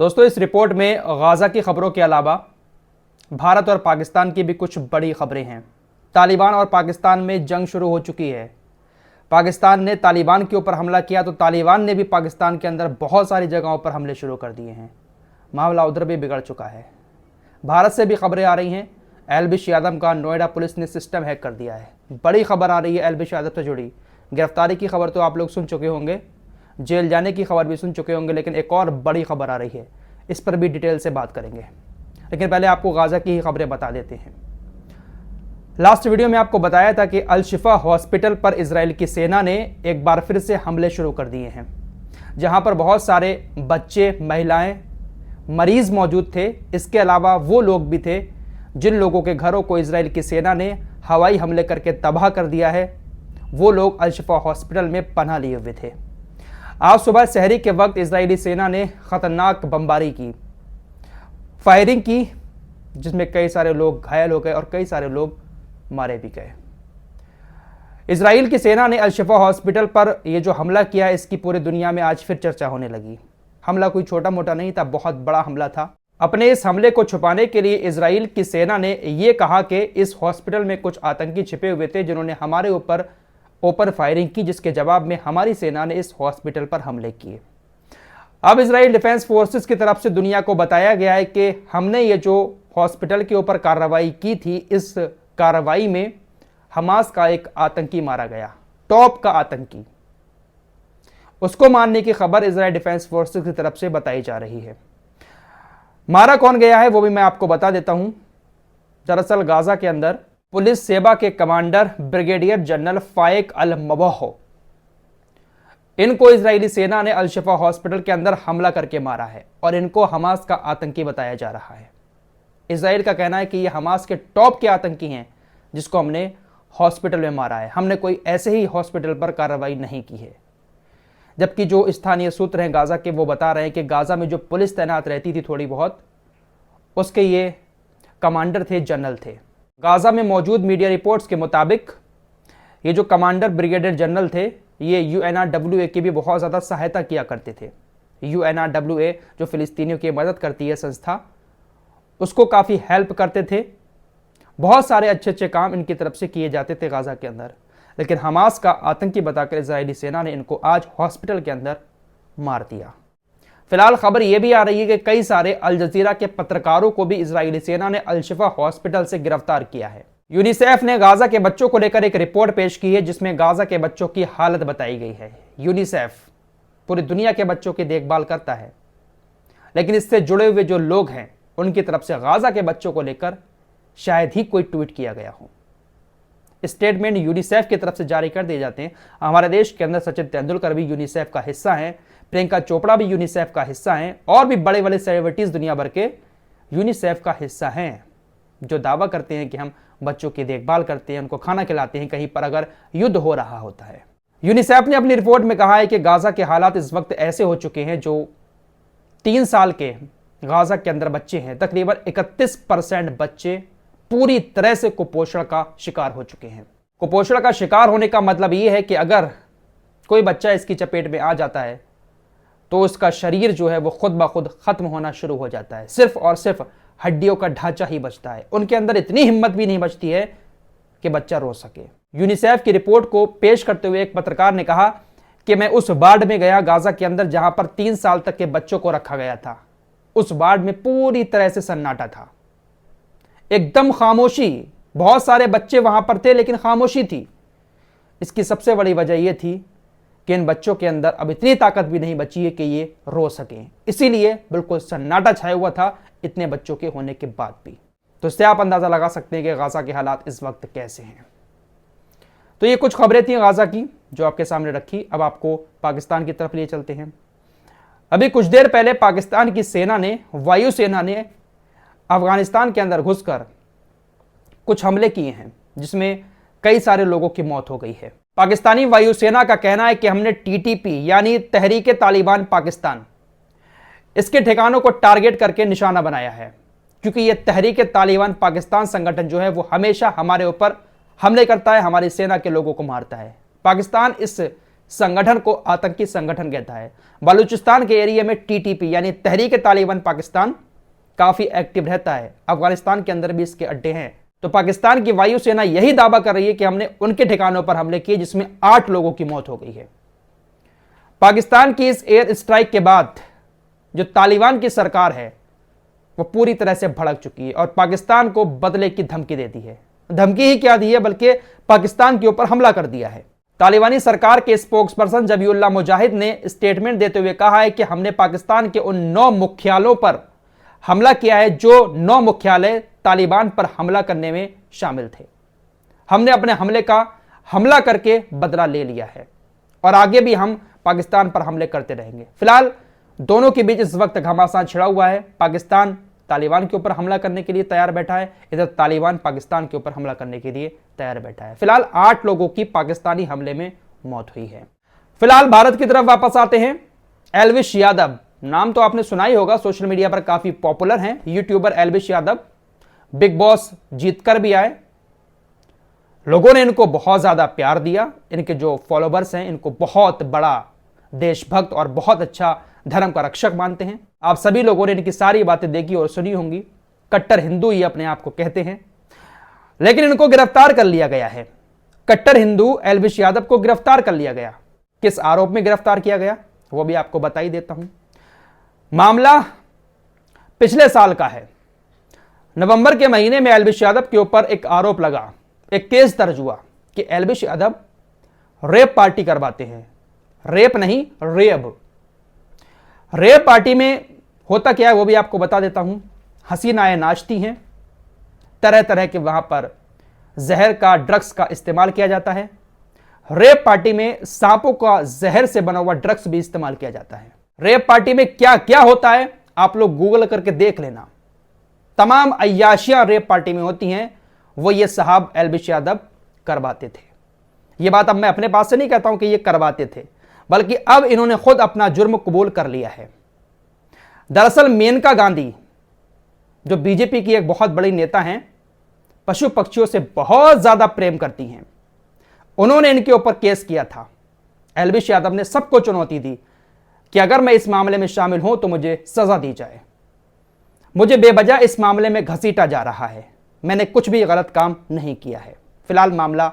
दोस्तों, इस रिपोर्ट में गाज़ा की खबरों के अलावा भारत और पाकिस्तान की भी कुछ बड़ी खबरें हैं। तालिबान और पाकिस्तान में जंग शुरू हो चुकी है। पाकिस्तान ने तालिबान के ऊपर हमला किया तो तालिबान ने भी पाकिस्तान के अंदर बहुत सारी जगहों पर हमले शुरू कर दिए हैं। मामला उधर भी बिगड़ चुका है। भारत से भी खबरें आ रही हैं। एलविश यादव का नोएडा पुलिस ने सिस्टम हैक कर दिया है। बड़ी खबर आ रही है एलविश यादव से जुड़ी। गिरफ्तारी की खबर तो आप लोग सुन चुके होंगे, जेल जाने की खबर भी सुन चुके होंगे, लेकिन एक और बड़ी खबर आ रही है। इस पर भी डिटेल से बात करेंगे, लेकिन पहले आपको गाज़ा की ही खबरें बता देते हैं। लास्ट वीडियो में आपको बताया था कि अल शिफा हॉस्पिटल पर इजराइल की सेना ने एक बार फिर से हमले शुरू कर दिए हैं, जहां पर बहुत सारे बच्चे, महिलाएं, मरीज मौजूद थे। इसके अलावा वो लोग भी थे जिन लोगों के घरों को इजराइल की सेना ने हवाई हमले करके तबाह कर दिया है। वो लोग अल शिफा हॉस्पिटल में पनाह लिए हुए थे। आज सुबह सहरी के वक्त इजरायली सेना ने खतरनाक बमबारी की, फायरिंग की, जिसमें कई सारे लोग घायल हो गए और कई सारे लोग मारे भी गए। इजराइल की सेना ने अल शिफा हॉस्पिटल पर यह जो हमला किया, इसकी पूरी दुनिया में आज फिर चर्चा होने लगी। हमला कोई छोटा मोटा नहीं था, बहुत बड़ा हमला था। अपने इस हमले को छुपाने के लिए इजराइल की सेना ने यह कहा कि इस हॉस्पिटल में कुछ आतंकी छिपे हुए थे जिन्होंने हमारे ऊपर ओपन फायरिंग की, जिसके जवाब में हमारी सेना ने इस हॉस्पिटल पर हमले किए। अब इजराइल डिफेंस फोर्सेस की तरफ से दुनिया को बताया गया है कि हमने ये जो हॉस्पिटल के ऊपर कार्रवाई की थी, इस कार्रवाई में हमास का एक आतंकी मारा गया, टॉप का आतंकी। उसको मारने की खबर इजराइल डिफेंस फोर्सेस की तरफ से बताई जा रही है। मारा कौन गया है वो भी मैं आपको बता देता हूं। दरअसल गाजा के अंदर पुलिस सेवा के कमांडर ब्रिगेडियर जनरल फाइक अल मबोह, इनको इजरायली सेना ने अल शिफा हॉस्पिटल के अंदर हमला करके मारा है और इनको हमास का आतंकी बताया जा रहा है। इजराइल का कहना है कि ये हमास के टॉप के आतंकी हैं जिसको हमने हॉस्पिटल में मारा है। हमने कोई ऐसे ही हॉस्पिटल पर कार्रवाई नहीं की है। जबकि जो स्थानीय सूत्र हैं गाजा के, वो बता रहे हैं कि गाजा में जो पुलिस तैनात रहती थी थोड़ी बहुत, उसके ये कमांडर थे, जनरल थे। गाजा में मौजूद मीडिया रिपोर्ट्स के मुताबिक ये जो कमांडर ब्रिगेडियर जनरल थे, ये UNRWA की भी बहुत ज़्यादा सहायता किया करते थे। UNRWA जो फिलिस्तीनियों की मदद करती है संस्था, उसको काफ़ी हेल्प करते थे। बहुत सारे अच्छे अच्छे काम इनकी तरफ से किए जाते थे गाजा के अंदर। लेकिन हमास का आतंकी बताकर इजरायली सेना ने इनको आज हॉस्पिटल के अंदर मार दिया। फिलहाल खबर यह भी आ रही है कि कई सारे अल जजीरा के पत्रकारों को भी इजरायली सेना ने अल शिफा हॉस्पिटल से गिरफ्तार किया है। यूनिसेफ ने गाजा के बच्चों को लेकर एक रिपोर्ट पेश की है जिसमें गाजा के बच्चों की हालत बताई गई है। यूनिसेफ पूरी दुनिया के बच्चों की देखभाल करता है, लेकिन इससे जुड़े हुए जो लोग हैं उनकी तरफ से गाजा के बच्चों को लेकर शायद ही कोई ट्वीट किया गया हो। स्टेटमेंट यूनिसेफ की तरफ से जारी कर दिए जाते हैं। हमारे देश के अंदर सचिन तेंदुलकर भी यूनिसेफ का हिस्सा हैं, प्रियंका चोपड़ा भी यूनिसेफ का हिस्सा हैं, और भी बड़े बड़े सेलिब्रिटीज दुनिया भर के यूनिसेफ का हिस्सा हैं, जो दावा करते हैं कि हम बच्चों की देखभाल करते हैं, उनको खाना खिलाते हैं कहीं पर अगर युद्ध हो रहा होता है। यूनिसेफ ने अपनी रिपोर्ट में कहा है कि गाजा के हालात इस वक्त ऐसे हो चुके हैं, जो 3 साल के गाजा के अंदर बच्चे हैं, तकरीबन 31% बच्चे पूरी तरह से कुपोषण का शिकार हो चुके हैं। कुपोषण का शिकार होने का मतलब यह है कि अगर कोई बच्चा इसकी चपेट में आ जाता है तो उसका शरीर जो है वो खुद ब खुद खत्म होना शुरू हो जाता है। सिर्फ और सिर्फ हड्डियों का ढांचा ही बचता है। उनके अंदर इतनी हिम्मत भी नहीं बचती है कि बच्चा रो सके। यूनिसेफ की रिपोर्ट को पेश करते हुए एक पत्रकार ने कहा कि मैं उस वार्ड में गया गाजा के अंदर जहां पर 3 साल तक के बच्चों को रखा गया था। उस वार्ड में पूरी तरह से सन्नाटा था, एकदम खामोशी। बहुत सारे बच्चे वहां पर थे लेकिन खामोशी थी। इसकी सबसे बड़ी वजह यह थी कि इन बच्चों के अंदर अब इतनी ताकत भी नहीं बची है कि ये रो सकें, इसीलिए बिल्कुल सन्नाटा छाया हुआ था इतने बच्चों के होने के बाद भी। तो इससे आप अंदाजा लगा सकते हैं कि गाजा के हालात इस वक्त कैसे हैं। तो ये कुछ खबरें थी गाजा की जो आपके सामने रखी। अब आपको पाकिस्तान की तरफ लिए चलते हैं। अभी कुछ देर पहले पाकिस्तान की सेना ने, वायुसेना ने अफगानिस्तान के अंदर घुसकर कुछ हमले किए हैं जिसमें कई सारे लोगों की मौत हो गई है। पाकिस्तानी वायुसेना का कहना है कि हमने TTP यानी तहरीके तालिबान पाकिस्तान, इसके ठिकानों को टारगेट करके निशाना बनाया है, क्योंकि यह तहरीके तालिबान पाकिस्तान संगठन जो है वो हमेशा हमारे ऊपर हमले करता है, हमारी सेना के लोगों को मारता है। पाकिस्तान इस संगठन को आतंकी संगठन कहता है। बलूचिस्तान के एरिया में टीटीपी यानी तहरीक तालिबान पाकिस्तान काफी एक्टिव रहता है। अफगानिस्तान के अंदर भी इसके अड्डे हैं। तो पाकिस्तान की वायुसेना यही दावा कर रही है कि हमने उनके ठिकानों पर हमले किए जिसमें 8 लोगों की मौत हो गई है। पाकिस्तान की इस एयर स्ट्राइक के बाद जो तालिबान की सरकार है वो पूरी तरह से भड़क चुकी है और पाकिस्तान को बदले की धमकी दे दी है। धमकी ही क्या दी है बल्कि पाकिस्तान के ऊपर हमला कर दिया है। तालिबानी सरकार के स्पोक्सपर्सन जबीउल्लाह मुजाहिद ने स्टेटमेंट देते हुए कहा है कि हमने पाकिस्तान के उन 9 मुख्यालयों पर हमला किया है जो 9 मुख्यालय तालिबान पर हमला करने में शामिल थे। हमने अपने हमला करके बदला ले लिया है और आगे भी हम पाकिस्तान पर हमले करते रहेंगे। फिलहाल दोनों के बीच इस वक्त घमासान छिड़ा हुआ है। पाकिस्तान तालिबान के ऊपर हमला करने के लिए तैयार बैठा है, इधर तालिबान पाकिस्तान के ऊपर हमला करने के लिए तैयार बैठा है। फिलहाल 8 लोगों की पाकिस्तानी हमले में मौत हुई है। फिलहाल भारत की तरफ वापस आते हैं। एल्विश यादव, नाम तो आपने सुना ही होगा, सोशल मीडिया पर काफी पॉपुलर हैं। YouTuber Elvish Yadav big boss जीतकर भी आए। लोगों ने इनको बहुत ज्यादा प्यार दिया। इनके जो फॉलोवर्स हैं इनको बहुत बड़ा देशभक्त और बहुत अच्छा धर्म का रक्षक मानते हैं। आप सभी लोगों ने इनकी सारी बातें देखी और सुनी होंगी। कट्टर हिंदू ये अपने आप को कहते हैं, लेकिन इनको गिरफ्तार कर लिया गया है। कट्टर हिंदू एल्विश यादव को गिरफ्तार कर लिया गया। किस आरोप में गिरफ्तार किया गया वो भी आपको बता ही देता हूं। मामला पिछले साल का है। नवंबर के महीने में एल्विश यादव के ऊपर एक आरोप लगा, एक केस दर्ज हुआ कि एल्विश यादव रेप पार्टी करवाते हैं। रेप नहीं, रेप पार्टी में होता क्या है वो भी आपको बता देता हूं। हसीनाएं नाचती हैं, तरह तरह के वहां पर जहर का, ड्रग्स का इस्तेमाल किया जाता है। रेप पार्टी में सांपों का जहर से बना हुआ ड्रग्स भी इस्तेमाल किया जाता है। रेप पार्टी में क्या क्या होता है आप लोग गूगल करके देख लेना। तमाम अय्याशियां रेप पार्टी में होती हैं, वो ये साहब एल्विश यादव करवाते थे। ये बात अब मैं अपने पास से नहीं कहता हूं कि ये करवाते थे, बल्कि अब इन्होंने खुद अपना जुर्म कबूल कर लिया है। दरअसल मेनका गांधी जो बीजेपी की एक बहुत बड़ी नेता हैं, पशु पक्षियों से बहुत ज्यादा प्रेम करती हैं, उन्होंने इनके ऊपर केस किया था। एल्विश यादव ने सबको चुनौती दी कि अगर मैं इस मामले में शामिल हूं तो मुझे सजा दी जाए। मुझे बेवजह इस मामले में घसीटा जा रहा है, मैंने कुछ भी गलत काम नहीं किया है। फिलहाल मामला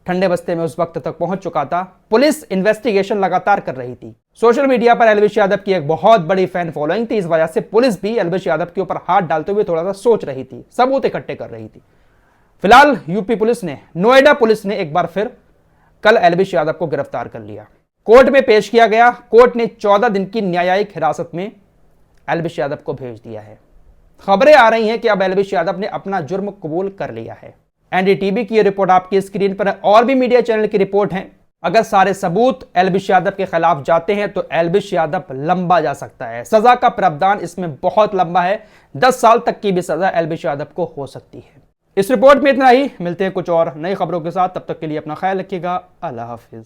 ठंडे बस्ते में उस वक्त तक पहुंच चुका था। पुलिस इन्वेस्टिगेशन लगातार कर रही थी। सोशल मीडिया पर एल्विश यादव की एक बहुत बड़ी फैन फॉलोइंग थी, इस वजह से पुलिस भी एल्विश यादव के ऊपर हाथ डालते हुए थोड़ा सा सोच रही थी, सबूत इकट्ठे कर रही थी। फिलहाल यूपी पुलिस ने, नोएडा पुलिस ने एक बार फिर कल एल्विश यादव को गिरफ्तार कर लिया। कोर्ट में पेश किया गया। कोर्ट ने 14 दिन की न्यायिक हिरासत में एल्विश यादव को भेज दिया है। खबरें आ रही हैं कि अब एल्विश यादव ने अपना जुर्म कबूल कर लिया है। एनडीटीवी की रिपोर्ट आपकी स्क्रीन पर है और भी मीडिया चैनल की रिपोर्ट है। अगर सारे सबूत एल्विश यादव के खिलाफ जाते हैं तो एल्विश यादव लंबा जा सकता है। सजा का प्रावधान इसमें बहुत लंबा है, 10 साल तक की भी सजा एल्विश यादव को हो सकती है। इस रिपोर्ट में इतना ही। मिलते हैं कुछ और नई खबरों के साथ, तब तक के लिए अपना ख्याल रखिएगा। अल्लाह हाफिज।